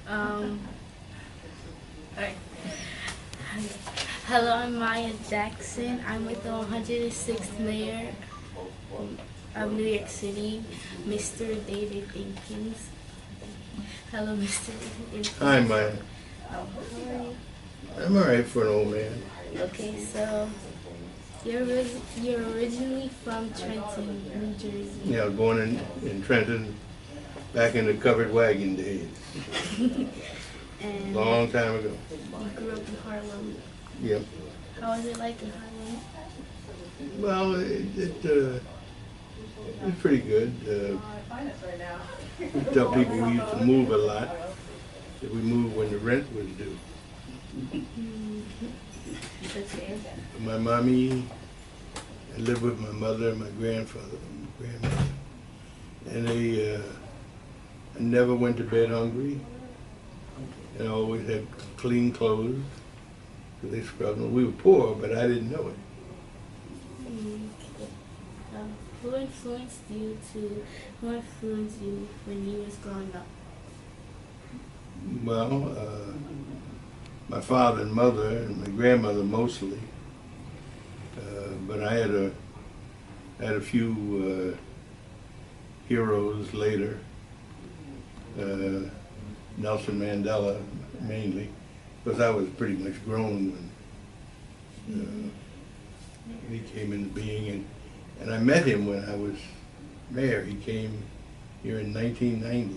Um, alright. Hello, I'm Maya Jackson. I'm with the 106th Mayor of New York City, Mr. David Dinkins. Hello, Mr. Dinkins. Hi, Maya. How are you? I'm all right for an old man. Okay, so you're originally from Trenton, New Jersey. Yeah, I was born in Trenton back in the covered wagon days, And long time ago. you grew up in Harlem. Yep. How was it like in Harlem? Well, it's pretty good. We tell people we used to move a lot. That we moved when the rent was due. Okay. My mommy, I lived with my mother and my grandmother, and I never went to bed hungry. And I always had clean clothes because they scrubbed them. We were poor, but I didn't know it. Who influenced you when you was growing up? Well, my father and mother and my grandmother mostly, but I had a few heroes later. Nelson Mandela mainly, because I was pretty much grown when he came into being, and I met him when I was mayor. He came here in 1990.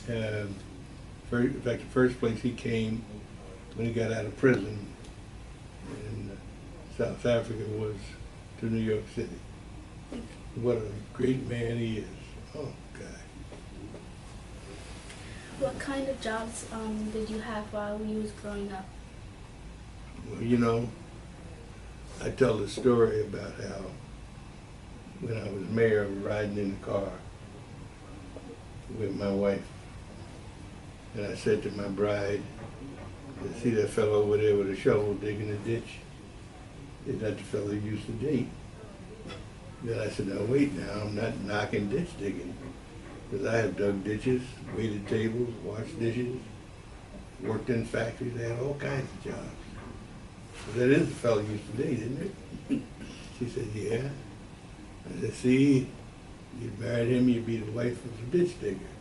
In fact, the first place he came when he got out of prison in South Africa was to New York City. What a great man he is. Oh, God. What kind of jobs did you have while you was growing up? Well, you know, I tell the story about how when I was mayor, I was riding in the car with my wife, and I said to my bride, "You see that fellow over there with a shovel digging a ditch? Is that the fellow you used to date?" Then I said, "Now wait now, I'm not knocking ditch digging, because I have dug ditches, waited tables, washed dishes, worked in factories, I had all kinds of jobs. But that is the fellow you used to date, isn't it?" She said, "Yeah." I said, "See, you'd married him, you'd be the wife of a ditch digger."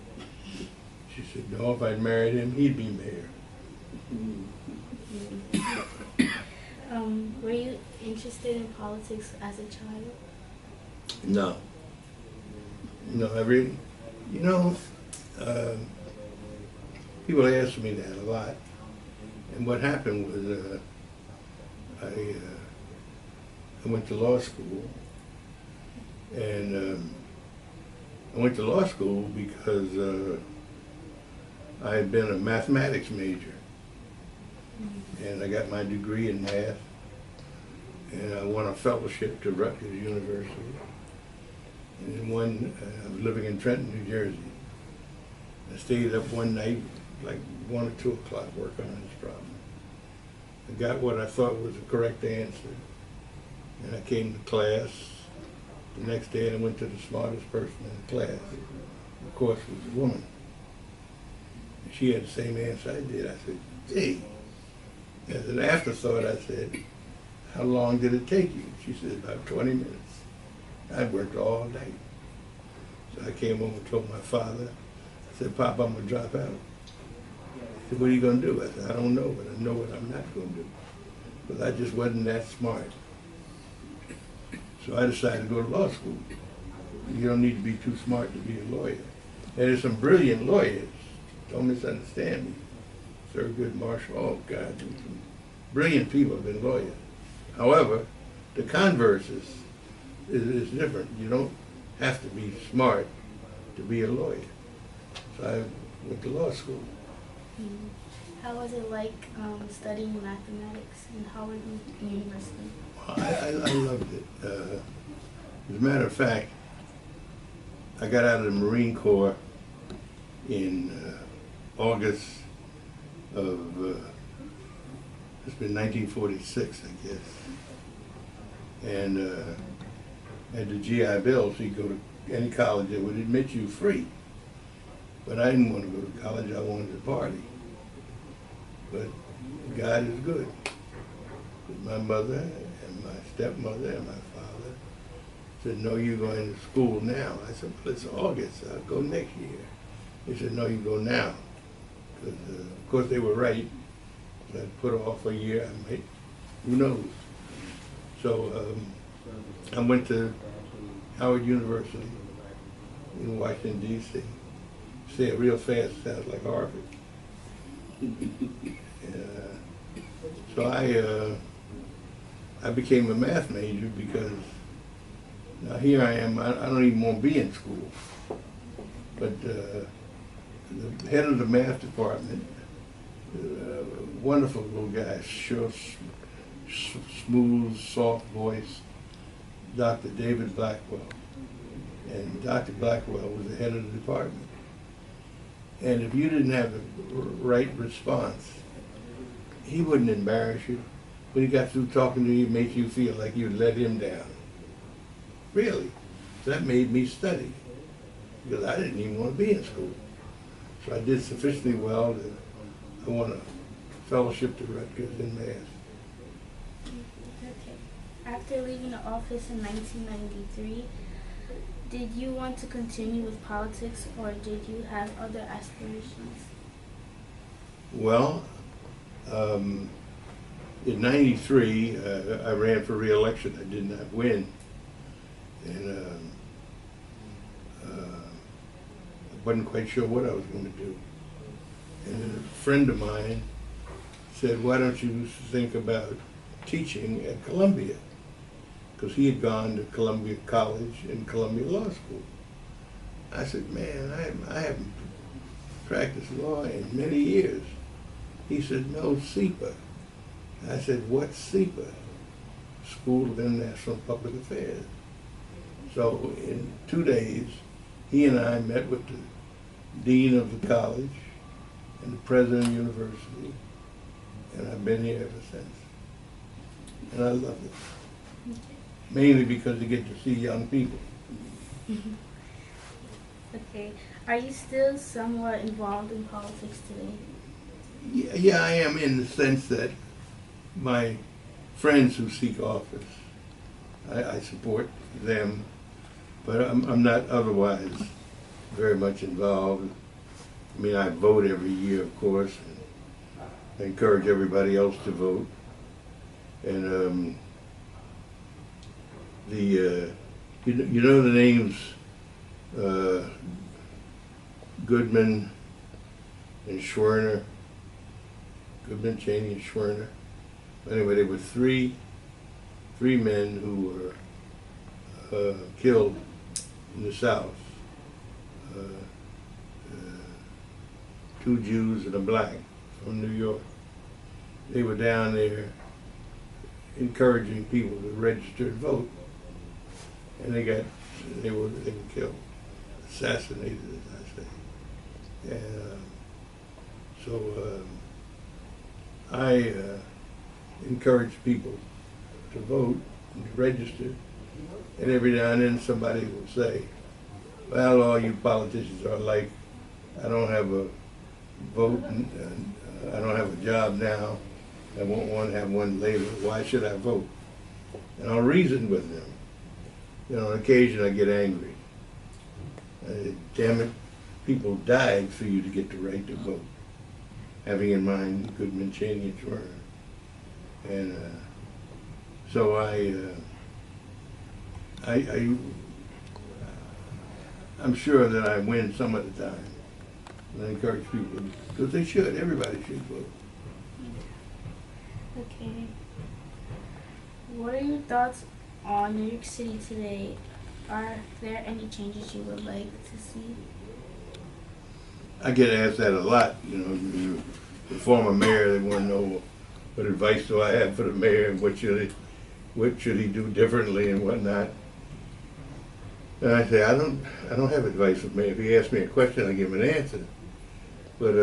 She said, "No, if I'd married him, he'd be mayor." Were you interested in politics as a child? No. No, you know, people ask me that a lot. And what happened was I went to law school. And I went to law school because I had been a mathematics major. And I got my degree in math. And I won a fellowship to Rutgers University. And then I was living in Trenton, New Jersey. I stayed up one night, like 1 or 2 o'clock, working on this problem. I got what I thought was the correct answer. And I came to class the next day, and I went to the smartest person in the class. Of course, it was a woman. And she had the same answer I did. I said, "Gee." As an afterthought, I said, "How long did it take you?" She said, "About 20 minutes. I'd worked all day." So I came home and told my father. I said, "Pop, I'm going to drop out." He said, "What are you going to do?" I said, "I don't know, but I know what I'm not going to do. Because I just wasn't that smart." So I decided to go to law school. You don't need to be too smart to be a lawyer. And there's some brilliant lawyers. Don't misunderstand me. Thurgood Marshall, oh God, some brilliant people have been lawyers. However, the converse is different. You don't have to be smart to be a lawyer. So I went to law school. How was it like studying mathematics in Howard University? I loved it. As a matter of fact, I got out of the Marine Corps in August of, it's been 1946, I guess. And had the GI Bill, so you go to any college that would admit you free. But I didn't want to go to college, I wanted to party. But God is good. My mother and my stepmother and my father said, no, you're going to school now. I said, well, it's August, I'll go next year. They said, no, you go now. Because, of course, they were right. So I put off a year, I might, who knows. So I went to Howard University in Washington, D.C. Say it real fast, sounds like Harvard. So I became a math major because now here I am, I don't even want to be in school. But the head of the math department, wonderful little guy, sure, smooth, soft voice, Dr. David Blackwell. And Dr. Blackwell was the head of the department. And if you didn't have the right response, he wouldn't embarrass you. When he got through talking to you, it made you feel like you'd let him down. Really. So that made me study, because I didn't even want to be in school. So I did sufficiently well that I won a fellowship to Rutgers in math. Okay. After leaving the office in 1993, did you want to continue with politics, or did you have other aspirations? Well, in '93, I ran for re-election. I did not win. And I wasn't quite sure what I was going to do. And a friend of mine said, why don't you think about teaching at Columbia? Because he had gone to Columbia College and Columbia Law School. I said, man, I haven't practiced law in many years. He said, no, SEPA. I said, what's SEPA? School of International Public Affairs. So in 2 days, he and I met with the dean of the college and the president of the university, and I've been here ever since. And I love it. Mainly because you get to see young people. Okay. Are you still somewhat involved in politics today? Yeah, I am, in the sense that my friends who seek office, I support them, but I'm not otherwise very much involved. I mean, I vote every year, of course, and I encourage everybody else to vote. And you know the names Goodman and Schwerner, Goodman, Cheney, and Schwerner. Anyway, there were three men who were killed in the South. 2 Jews and a black from New York. They were down there encouraging people to register and vote, and they were killed, assassinated, as I say. And so I encourage people to vote and to register, and every now and then somebody will say, well, all you politicians are like, I don't have a vote, and I don't have a job now, I won't want to have one later, why should I vote? And I'll reason with them. You know, on occasion I get angry. Damn it, people died for you to get the right to vote. Having in mind Goodman, Cheney, and Schwerner. And so I'm sure that I win some of the time. And I encourage people, because they should, everybody should vote. Okay. What are your thoughts on New York City today? Are there any changes you would like to see? I get asked that a lot. You know, the former mayor, they want to know what advice do I have for the mayor and what should he do differently and whatnot. And I say, I don't have advice for the mayor. If he asks me a question, I give him an answer. But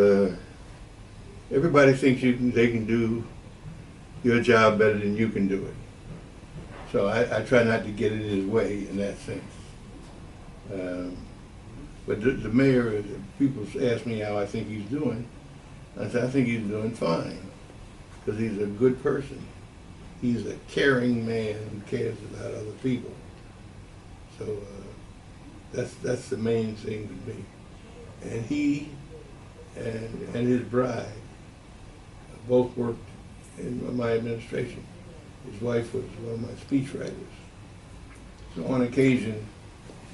everybody thinks they can do your job better than you can do it. So I try not to get in his way in that sense. But the mayor, people ask me how I think he's doing. I said, I think he's doing fine, because he's a good person. He's a caring man who cares about other people. So that's the main thing to me. And he and his bride both worked in my administration. His wife was one of my speechwriters. So on occasion,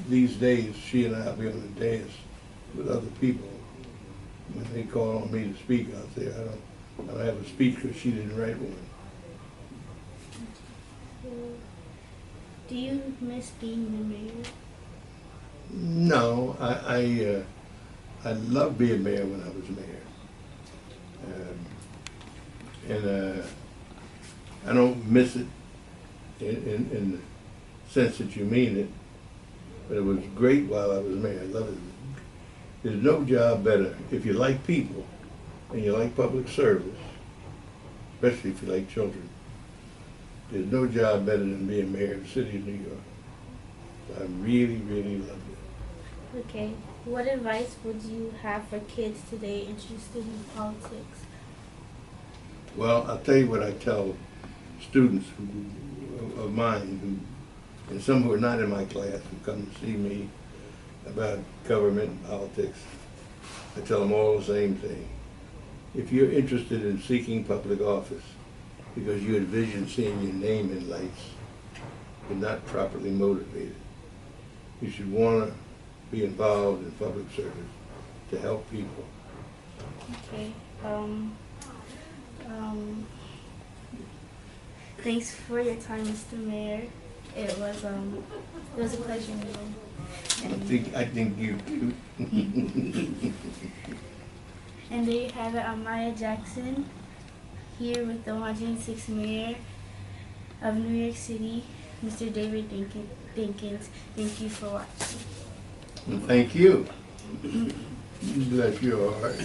these days, she and I will be on the dais with other people. When they call on me to speak, I'll say, I don't have a speech because she didn't write one. Do you miss being the mayor? No, I loved being mayor when I was mayor. I don't miss it in the sense that you mean it, but it was great while I was mayor. I love it. There's no job better if you like people and you like public service, especially if you like children. There's no job better than being mayor of the city of New York. So I really, really loved it. Okay. What advice would you have for kids today interested in politics? Well, I'll tell you what I tell students of mine, and some who are not in my class, who come to see me about government and politics. I tell them all the same thing. If you're interested in seeking public office because you envision seeing your name in lights, you're not properly motivated. You should want to be involved in public service to help people. Okay. Thanks for your time, Mr. Mayor. It was a pleasure meeting. I think you too. And there you have it. I'm Maya Jackson, here with the 106th Mayor of New York City, Mr. David Dinkins. Thank you for watching. Thank you. Bless your heart.